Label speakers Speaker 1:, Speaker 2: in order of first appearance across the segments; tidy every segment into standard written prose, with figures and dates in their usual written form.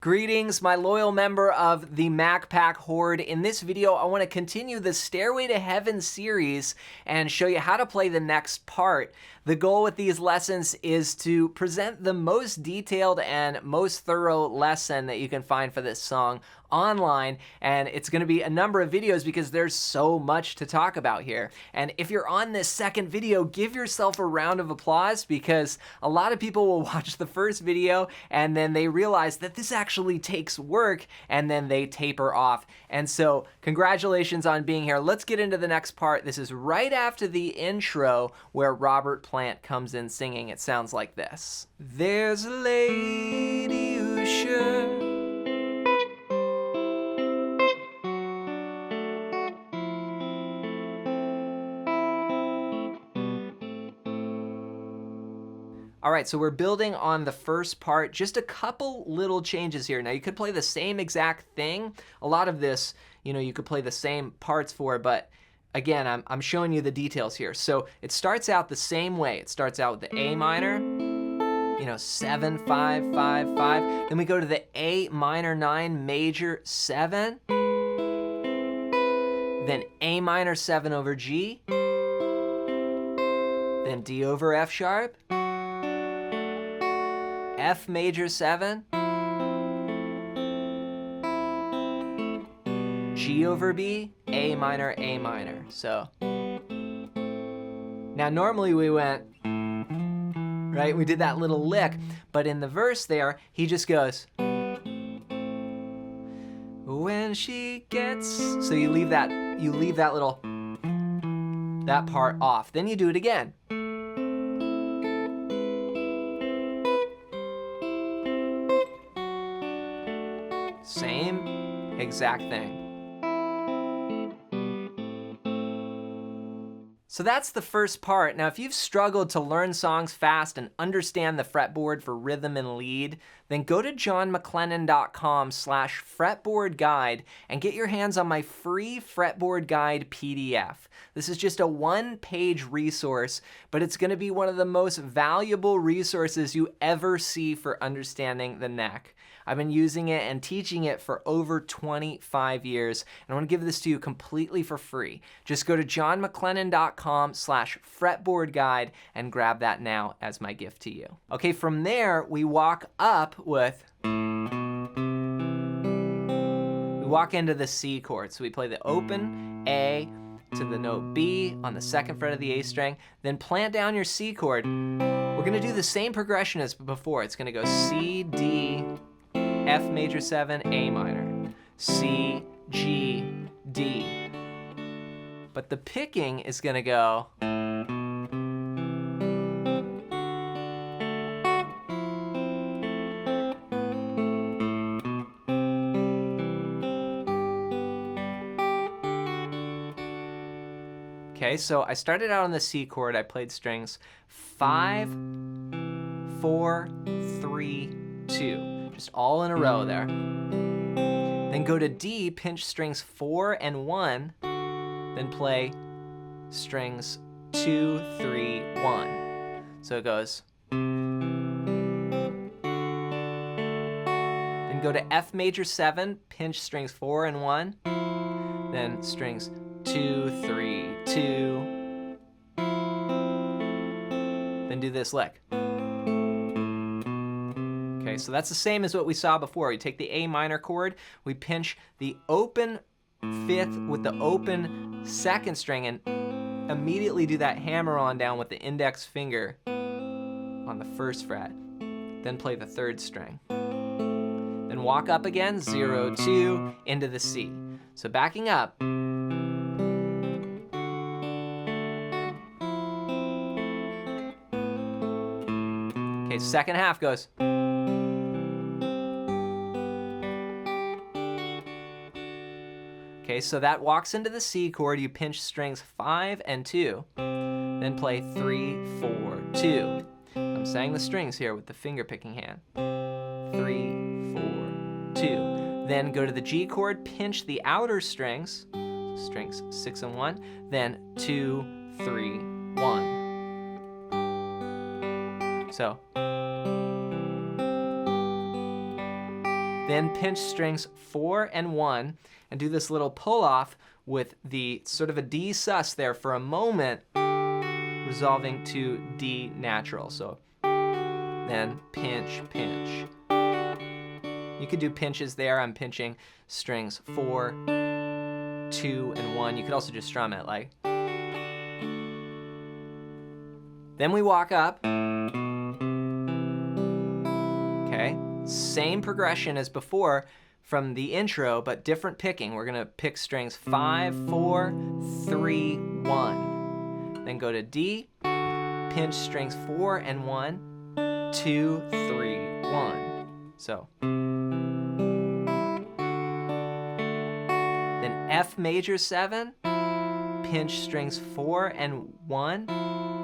Speaker 1: Greetings, my loyal member of the MacPack Horde. In this video, I want to continue the Stairway to Heaven series and show you how to play the next part. The goal with these lessons is to present the most detailed and most thorough lesson that you can find for this song online, and it's going to be a number of videos because there's so much to talk about here. And if you're on this second video, give yourself a round of applause, because a lot of people will watch the first video and then they realize that this actually takes work and then they taper off. And so congratulations on being here. Let's get into the next part. This is right after the intro where Robert Plant comes in singing. It sounds like this. There's a lady who's sure All right, so we're building on the first part, just a couple little changes here. Now you could play the same exact thing. A lot of this, you could play the same parts for, but again, I'm showing you the details here. So it starts out the same way. It starts out with the A minor, 7, 5, 5, 5. Then we go to the A minor 9 major 7. Then A minor 7 over G. Then D over F sharp. F major 7, G over B, A minor, A minor. So now normally we went, right? We did that little lick, but in the verse there, he just goes, when she gets, so you leave that little, that part off. Then you do it again. Same exact thing. So that's the first part. Now, if you've struggled to learn songs fast and understand the fretboard for rhythm and lead, then go to johnmclennan.com/fretboard guide and get your hands on my free fretboard guide PDF. This is just a one-page resource, but it's going to be one of the most valuable resources you ever see for understanding the neck. I've been using it and teaching it for over 25 years, and I want to give this to you completely for free. Just go to johnmclennan.com/fretboard guide and grab that now as my gift to you. Okay, from there, we walk up with, we walk into the C chord. So we play the open A to the note B on the second fret of the A string, then plant down your C chord. We're gonna do the same progression as before. It's gonna go C, D, F major 7, A minor, C, G, D. But the picking is gonna go, okay, so I started out on the C chord. I played strings 5, 4, 3, 2. Just all in a row there. Then go to D, pinch strings 4 and 1, then play strings 2, 3, 1. So it goes. Then go to F major 7, pinch strings 4 and 1, then strings 2, 3, 2. Then do this lick. Okay, so that's the same as what we saw before. We take the A minor chord, we pinch the open 5th with the open 2nd string and immediately do that hammer-on down with the index finger on the 1st fret. Then play the 3rd string. Then walk up again, 0, 2, into the C. So backing up. Okay, second half goes. Okay, so that walks into the C chord. You pinch strings 5 and 2, then play 3, 4, 2. I'm saying the strings here with the finger picking hand. 3, 4, 2. Then go to the G chord, pinch the outer strings, strings 6 and 1, then 2, 3, 1. So then pinch strings 4 and 1, and do this little pull off with the sort of a D sus there for a moment, resolving to D natural. So then pinch, pinch. You could do pinches there. I'm pinching strings 4, 2, and 1. You could also just strum it like. Then we walk up. Okay, same progression as before from the intro, but different picking. We're gonna pick strings 5, 4, 3, 1. Then go to D, pinch strings 4 and 1, 2, 3, 1. So. Then F major 7, pinch strings 4 and 1,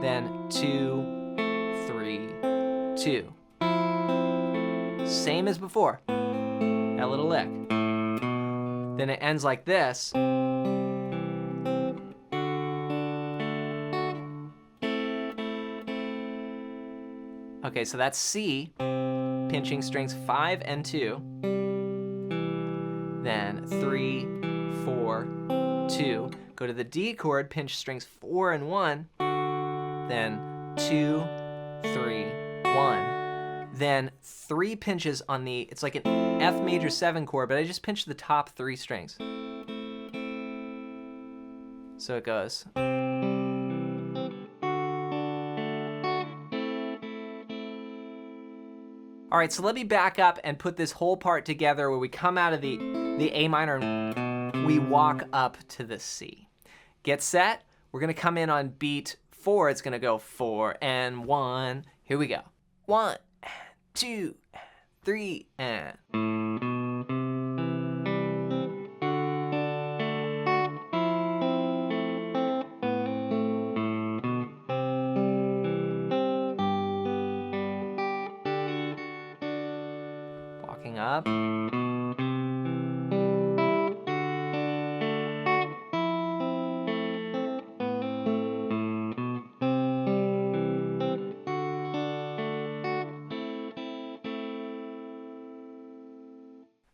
Speaker 1: then 2, 3, 2. Same as before, that little lick. Then it ends like this. Okay, so that's C, pinching strings 5 and 2, then 3, 4, 2. Go to the D chord, pinch strings 4 and 1, then 2, 3, 1. Then 3 pinches on the, it's like an F major 7 chord, but I just pinched the top 3 strings. So it goes. All right, so let me back up and put this whole part together where we come out of the A minor and we walk up to the C. Get set. We're gonna come in on beat 4. It's gonna go 4 and 1. Here we go. 1, 2, 3, and. Walking up.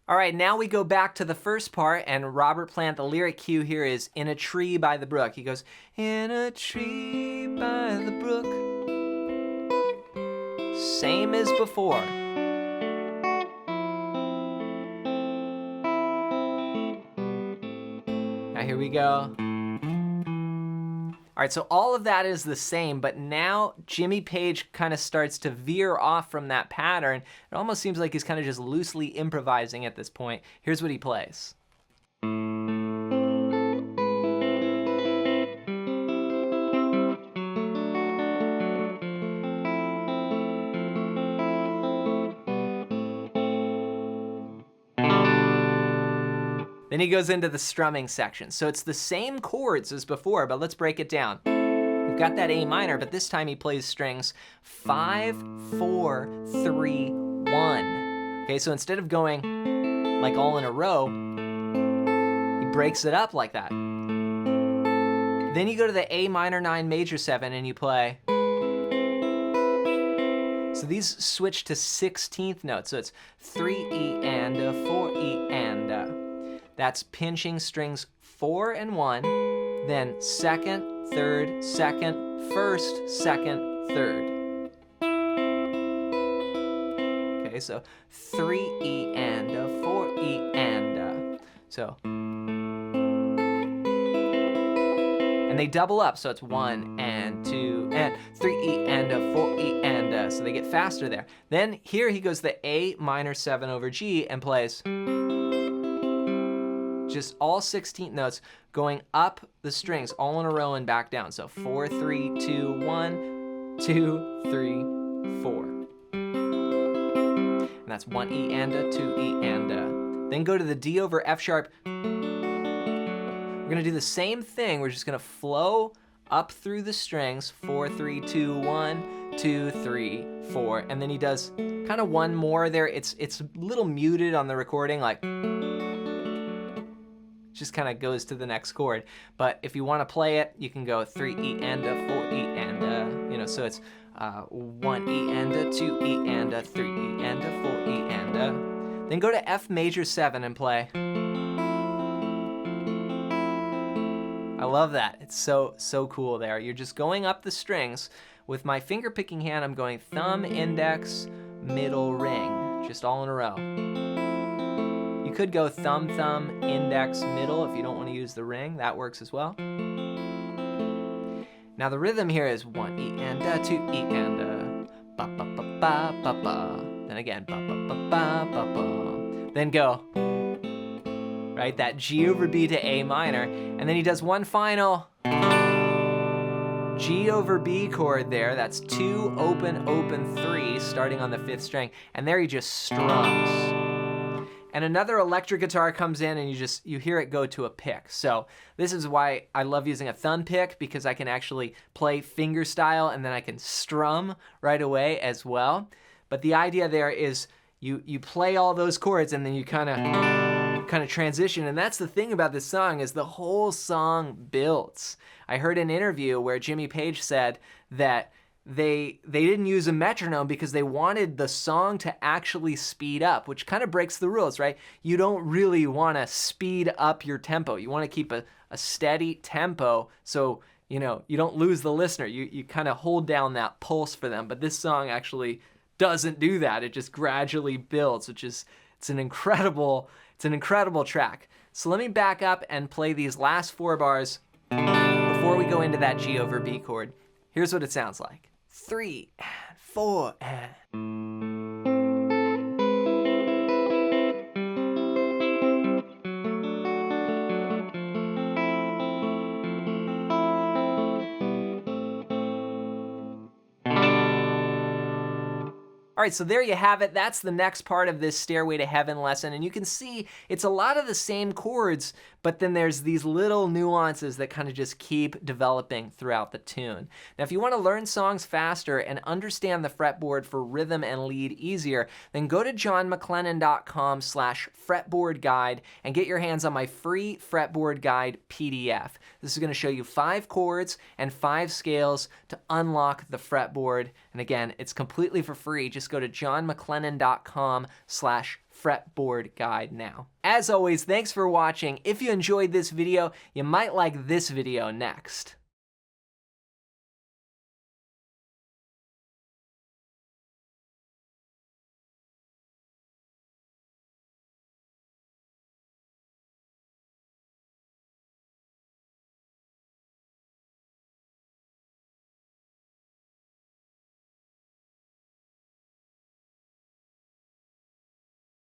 Speaker 1: All right, now we go back to the first part, and Robert Plant, the lyric cue here is "In a tree by the brook." He goes, "In a tree by the brook." Same as before. Now here we go. All right, so all of that is the same, but now Jimmy Page kind of starts to veer off from that pattern. It almost seems like he's kind of just loosely improvising at this point. Here's what he plays. Then he goes into the strumming section. So it's the same chords as before, but let's break it down. We've got that A minor, but this time he plays strings 5, 4, 3, 1. Okay, so instead of going like all in a row, he breaks it up like that. Then you go to the A minor 9 major 7 and you play. So these switch to 16th notes. So it's 3E and a, 4E and a. That's pinching strings 4 and 1, then 2nd, 3rd, 2nd, 1st, 2nd, 3rd. Okay, so 3E and a, 4E and a. So, and they double up, so it's 1 and 2 and 3E and a, 4E and a. So they get faster there. Then here he goes the A minor 7 over G and plays just all 16th notes going up the strings all in a row and back down. So 4, 3, 2, 1, 2, 3, 4. And that's 1E and a, 2E and a. Then go to the D over F sharp. We're gonna do the same thing. We're just gonna flow up through the strings. 4, 3, 2, 1, 2, 3, 4. And then he does kind of one more there. It's a little muted on the recording, like just kind of goes to the next chord. But if you want to play it, you can go 3E and a, 4E and a, you know, so it's 1E and a, 2E and a, 3E and a, 4E and a. Then go to F major 7 and play. I love that. It's so cool there. You're just going up the strings. With my finger picking hand, I'm going thumb, index, middle, ring, just all in a row. You could go thumb, thumb, index, middle if you don't want to use the ring. That works as well. Now the rhythm here is 1 E and a, 2 E and a, ba ba ba ba ba ba. Then again, ba ba ba ba ba ba. Then go. Right, that G over B to A minor, and then he does one final G over B chord there. That's 2 open open 3 starting on the 5th string, and there he just strums. And another electric guitar comes in and you hear it go to a pick. So this is why I love using a thumb pick, because I can actually play finger style and then I can strum right away as well. But the idea there is you play all those chords and then you kind of transition. And that's the thing about this song, is the whole song builds. I heard an interview where Jimmy Page said that they didn't use a metronome because they wanted the song to actually speed up, which kind of breaks the rules, right? You don't really want to speed up your tempo. You want to keep a steady tempo so you don't lose the listener. You kind of hold down that pulse for them. But this song actually doesn't do that. It just gradually builds, which is it's an incredible track. So let me back up and play these last 4 bars before we go into that G over B chord. Here's what it sounds like. 3 and 4 and... All right, so there you have it. That's the next part of this Stairway to Heaven lesson. And you can see it's a lot of the same chords, but then there's these little nuances that kind of just keep developing throughout the tune. Now, if you want to learn songs faster and understand the fretboard for rhythm and lead easier, then go to johnmclennan.com/fretboard guide and get your hands on my free fretboard guide PDF. This is going to show you 5 chords and 5 scales to unlock the fretboard. And again, it's completely for free. Just go to johnmclennan.com/fretboard guide now. As always, thanks for watching. If you enjoyed this video, you might like this video next.